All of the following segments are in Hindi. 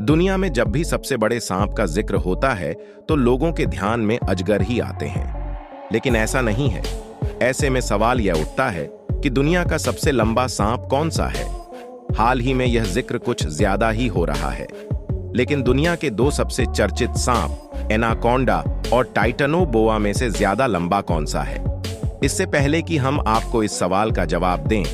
दुनिया में जब भी सबसे बड़े सांप का जिक्र होता है तो लोगों के ध्यान में अजगर ही आते हैं, लेकिन ऐसा नहीं है। ऐसे में सवाल यह उठता है कि दुनिया का सबसे लंबा सांप कौन सा है। हाल ही में यह जिक्र कुछ ज्यादा ही हो रहा है, लेकिन दुनिया के दो सबसे चर्चित सांप एनाकोंडा और टाइटनोबोआ में से ज्यादा लंबा कौन सा है। इससे पहले कि हम आपको इस सवाल का जवाब दें,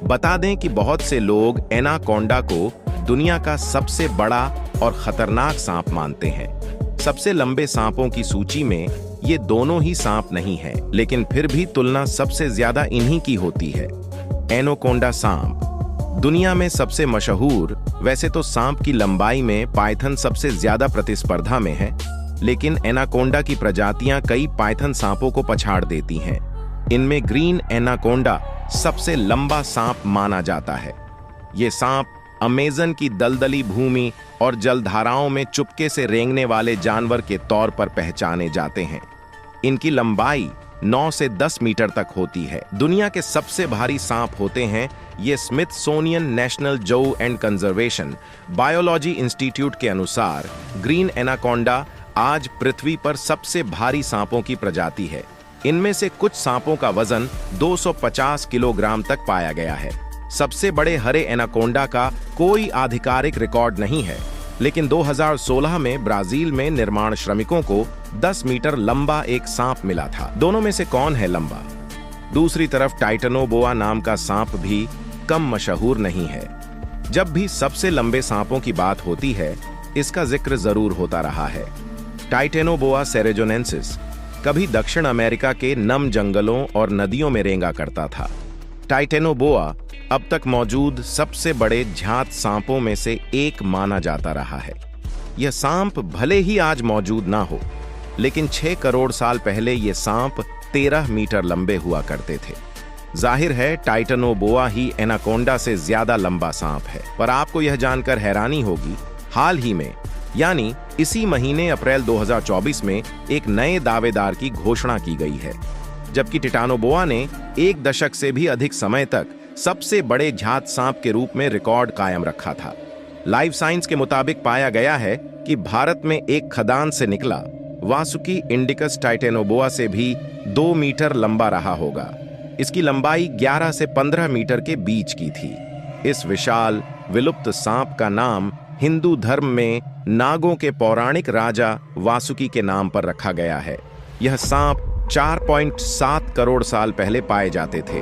बता दें कि बहुत से लोग एनाकोंडा को दुनिया का सबसे बड़ा और खतरनाक सांप मानते हैं। सबसे लंबे सांपों की सूची में ये दोनों ही सांप नहीं हैं, लेकिन फिर भी तुलना सबसे ज्यादा इन्हीं की होती है। एनाकोंडा सांप दुनिया में सबसे मशहूर। वैसे तो सांप की लंबाई में पाइथन सबसे ज्यादा प्रतिस्पर्धा में है, लेकिन एनाकोंडा की प्रजातियां कई पाइथन सांपों को पछाड़ देती हैं। इनमें ग्रीन एनाकोंडा सबसे लंबा सांप माना जाता है। ये सांप अमेज़न की दलदली भूमि और जलधाराओं में चुपके से रेंगने वाले जानवर के तौर पर पहचाने जाते हैं। इनकी लंबाई 9 से 10 मीटर तक होती है। दुनिया के सबसे भारी सांप होते हैं ये स्मिथसोनियन नेशनल जू एंड कंजर्वेशन बायोलॉजी इंस्टीट्यूट के अनुसार ग्रीन एनाकोंडा आज पृथ्वी पर सबसे भारी सांपों की प्रजाति है। इनमें से कुछ सांपों का वजन 250 किलोग्राम तक पाया गया है। सबसे बड़े हरे एनाकोंडा का कोई आधिकारिक रिकॉर्ड नहीं है, लेकिन 2016 में ब्राजील में निर्माण श्रमिकों को 10 मीटर लंबा एक सांप मिला था। दोनों में से कौन है लंबा? दूसरी तरफ टाइटनोबोआ नाम का सांप भी कम मशहूर नहीं है। जब भी सबसे लंबे सांपों की बात होती है, इसका जिक्र जरूर होता रहा है। टाइटनोबोआ सेरेजोनेंसिस कभी दक्षिण अमेरिका के नम जंगलों और नदियों में रेंगा करता था। टाइटनोबोआ अब तक मौजूद सबसे बड़े झात सांपों में से एक माना जाता रहा है। यह सांप भले ही आज मौजूद ना हो, लेकिन 6 करोड़ साल पहले ये सांप 13 मीटर लंबे हुआ करते थे। जाहिर है टाइटनोबोआ ही एनाकोंडा से ज्यादा लंबा सांप है। पर आपको यह जानकर हैरानी होगी, हाल ही में यानी इसी महीने अप्रैल 2024 में एक नए दावेदार की घोषणा की गई है। जबकि टाइटनोबोआ ने 1 दशक से भी अधिक समय तक सबसे बड़े झात सांप के रूप में रिकॉर्ड कायम रखा था। लाइफ साइंस के मुताबिक पाया गया है कि भारत में एक खदान से निकला वासुकी इंडिकस टाइटनोबोआ से भी 2 मीटर लंबा रहा होगा। इसकी लंबाई 11 से 15 मीटर के बीच की थी। इस विशाल विलुप्त सांप का नाम हिंदू धर्म में नागों के पौराणिक राजा वासुकी के नाम पर रखा गया है। यह सांप 4.7 करोड़ साल पहले पाए जाते थे।